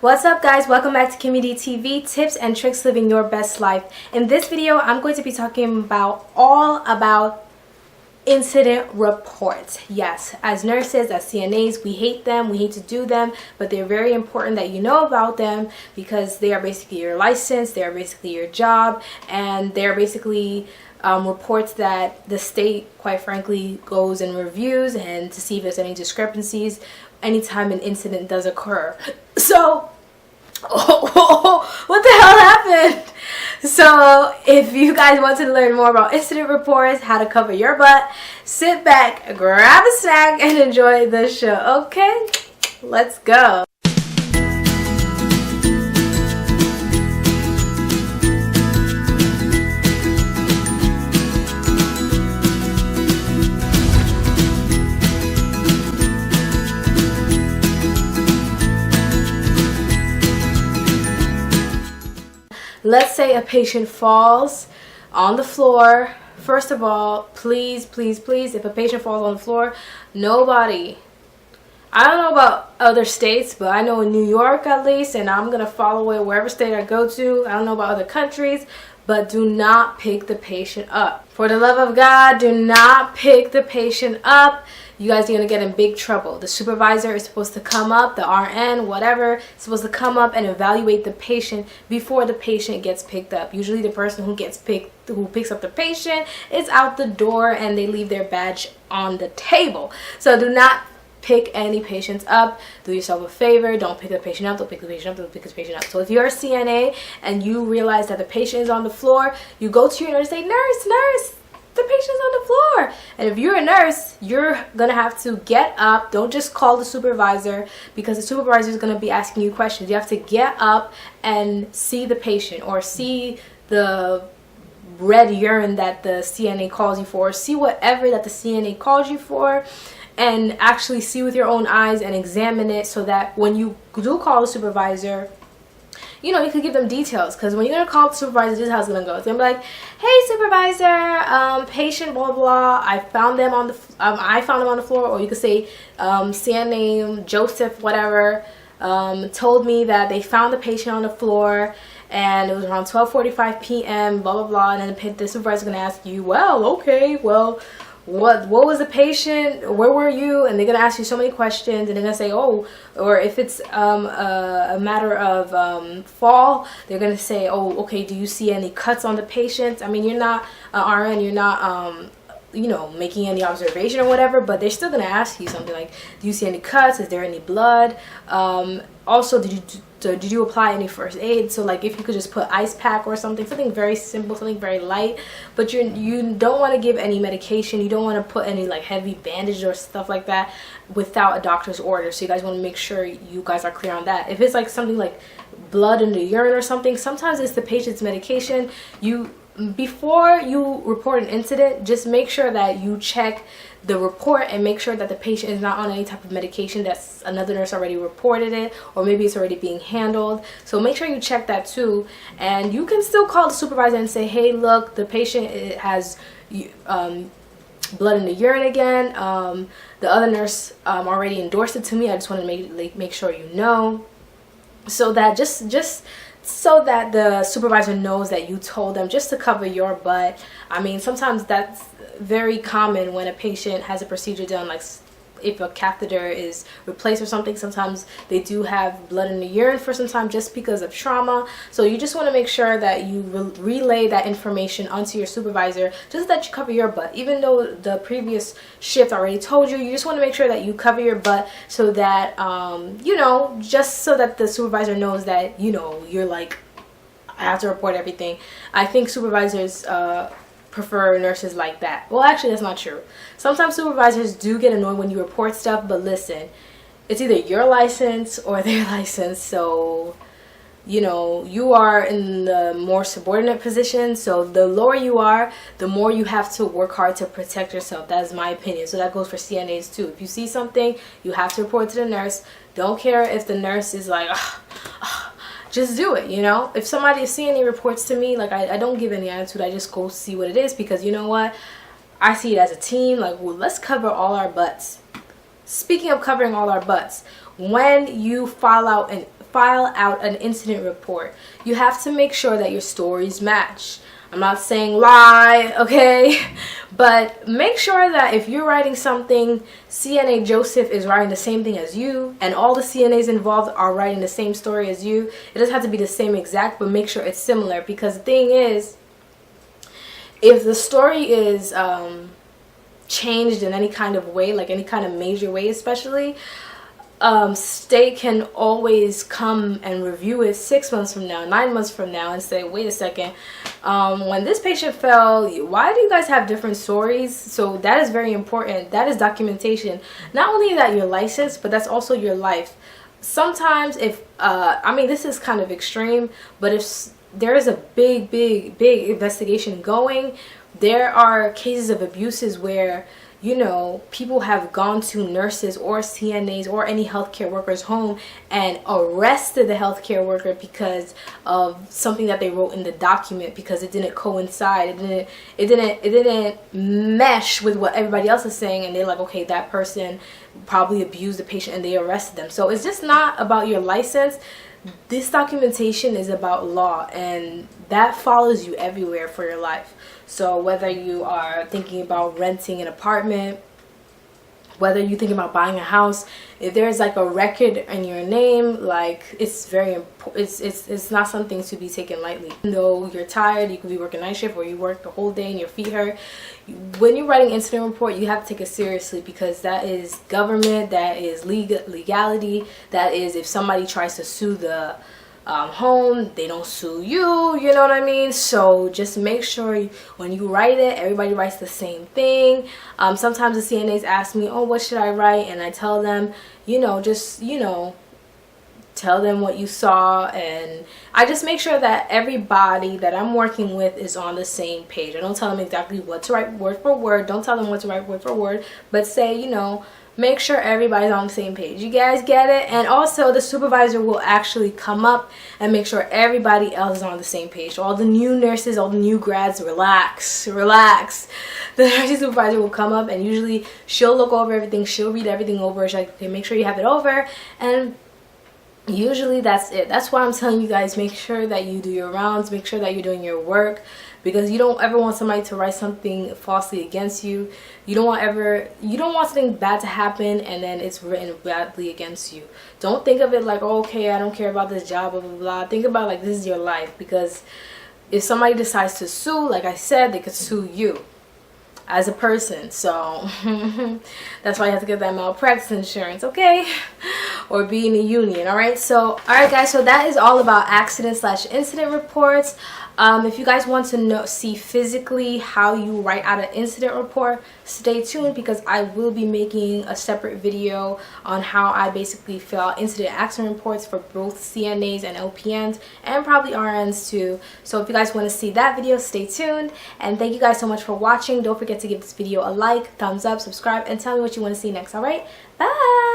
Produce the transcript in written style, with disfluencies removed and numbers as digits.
What's up guys, welcome back to KimmyDTV, tips and tricks living your best life. In this video, I'm going to be talking about all about incident reports. Yes, as nurses, as CNAs, we hate them, we hate to do them, but they're very important that you know about them because they are basically your license, they are basically your job, and they're basically reports that the state, quite frankly, goes and reviews and to see if there's any discrepancies anytime an incident does occur. So what the hell happened? So if you guys want to learn more about incident reports, how to cover your butt, sit back, grab a snack, and enjoy the show. Okay, let's go. Let's say a patient falls on the floor. First of all, please, if a patient falls on the floor, nobody, I don't know about other states, but I know in New York at least, and I'm going to follow it wherever state I go to. I don't know about other countries, but do not pick the patient up. For the love of God, do not pick the patient up. You guys are going to get in big trouble. The supervisor is supposed to come up, the RN, whatever, is supposed to come up and evaluate the patient before the patient gets picked up. Usually the person who picks up the patient is out the door and they leave their badge on the table. So do not pick any patients up. Do yourself a favor. Don't pick the patient up. Don't pick the patient up. Don't pick the patient up. So if you're a CNA and you realize that the patient is on the floor, you go to your nurse and say, nurse, the patient's on the floor. And if you're a nurse, you're gonna have to get up. Don't just call the supervisor, because the supervisor is gonna be asking you questions. You have to get up and see the patient, or see the red urine that the CNA calls you for, or see whatever that the CNA calls you for, and actually see with your own eyes and examine it, so that when you do call the supervisor, you know, you could give them details. Because when you're going to call the supervisor, this is how it's going to go. It's going to be like, hey supervisor, patient blah blah, I found them on the floor. Or you could say CNA Joseph whatever told me that they found the patient on the floor and it was around 12:45 p.m. blah blah blah. And then the supervisor is going to ask you, well, okay, well, what was the patient, where were you? And they're gonna ask you so many questions, and they're gonna say, oh, or if it's a matter of fall, they're gonna say, oh, okay, do you see any cuts on the patient? I mean, you're not RN, you're not you know, making any observation or whatever, but they're still gonna ask you something like, do you see any cuts? Is there any blood? Also, did you apply any first aid? So like, if you could just put ice pack or something very simple, something very light. But you don't want to give any medication. You don't want to put any like heavy bandage or stuff like that without a doctor's order. So you guys want to make sure you guys are clear on that. If it's like something like blood in the urine or something, sometimes it's the patient's medication. Before you report an incident, just make sure that you check the report and make sure that the patient is not on any type of medication that's another nurse already reported it, or maybe it's already being handled. So make sure you check that too. And you can still call the supervisor and say, hey, look, the patient has blood in the urine again. The other nurse already endorsed it to me. I just want to make sure you know, so that so that the supervisor knows that you told them, just to cover your butt. I mean, sometimes that's very common when a patient has a procedure done, like if a catheter is replaced or something. Sometimes they do have blood in the urine for some time just because of trauma. So you just want to make sure that you relay that information onto your supervisor, just that you cover your butt. Even though the previous shift already told you, you just want to make sure that you cover your butt, so that you know, just so that the supervisor knows that, you know, you're like, I have to report everything. I think supervisors prefer nurses like that. Well, actually, that's not true. Sometimes supervisors do get annoyed when you report stuff, but listen, it's either your license or their license. So, you know, you are in the more subordinate position. So the lower you are, the more you have to work hard to protect yourself. That is my opinion. So that goes for CNAs too. If you see something, you have to report to the nurse. Don't care if the nurse is like, just do it, you know. If CNA reports to me, like, I don't give any attitude. I just go see what it is, because you know what, I see it as a team. Like, well, let's cover all our butts. Speaking of covering all our butts, when you file file out an incident report, you have to make sure that your stories match. I'm not saying lie, okay? But make sure that if you're writing something, CNA Joseph is writing the same thing as you, and all the CNAs involved are writing the same story as you. It doesn't have to be the same exact, but make sure it's similar. Because the thing is, if the story is changed in any kind of way, like any kind of major way especially, state can always come and review it 6 months from now, 9 months from now, and say, wait a second, when this patient fell, why do you guys have different stories? So that is very important. That is documentation. Not only that you're licensed, but that's also your life. Sometimes if I mean, this is kind of extreme, but if there is a big investigation going, there are cases of abuses where, you know, people have gone to nurses or CNAs or any healthcare workers' home and arrested the healthcare worker because of something that they wrote in the document, because it didn't coincide, it didn't mesh with what everybody else is saying, and they're like, okay, that person probably abused the patient, and they arrested them. So it's just not about your license. This documentation is about law, and that follows you everywhere for your life. So whether you are thinking about renting an apartment, whether you're thinking about buying a house, if there's like a record in your name, like, it's very important. It's not something to be taken lightly. Even though you're tired, you could be working night shift, or you work the whole day and your feet hurt, when you're writing incident report, you have to take it seriously, because that is government, that is legality, that is if somebody tries to sue the home, they don't sue you, you know what I mean? So just make sure when you write it, everybody writes the same thing. Sometimes the CNAs ask me, oh, what should I write? And I tell them, you know, just, you know, tell them what you saw, and I just make sure that everybody that I'm working with is on the same page. I don't tell them exactly what to write word for word, don't tell them what to write word for word, but say, you know, make sure everybody's on the same page. You guys get it? And also the supervisor will actually come up and make sure everybody else is on the same page. So all the new nurses, all the new grads, relax. The nursing supervisor will come up, and usually she'll look over everything, she'll read everything over, she'll like, okay, make sure you have it over, and usually that's it. That's why I'm telling you guys, make sure that you do your rounds, make sure that you're doing your work, because you don't ever want somebody to write something falsely against you. You don't want something bad to happen and then it's written badly against you. Don't think of it like, oh, okay, I don't care about this job, blah blah blah. Think about like, this is your life, because if somebody decides to sue, like I said, they could sue you as a person. So that's why you have to get that malpractice insurance, okay? Or be in a union. All right, guys, so that is all about accident/incident reports. If you guys want to see physically how you write out an incident report, stay tuned, because I will be making a separate video on how I basically fill out incident accident reports for both CNAs and LPNs, and probably RNs too. So if you guys want to see that video, stay tuned, and thank you guys so much for watching. Don't forget to give this video a like, thumbs up, subscribe, and tell me what you want to see next. All right, bye.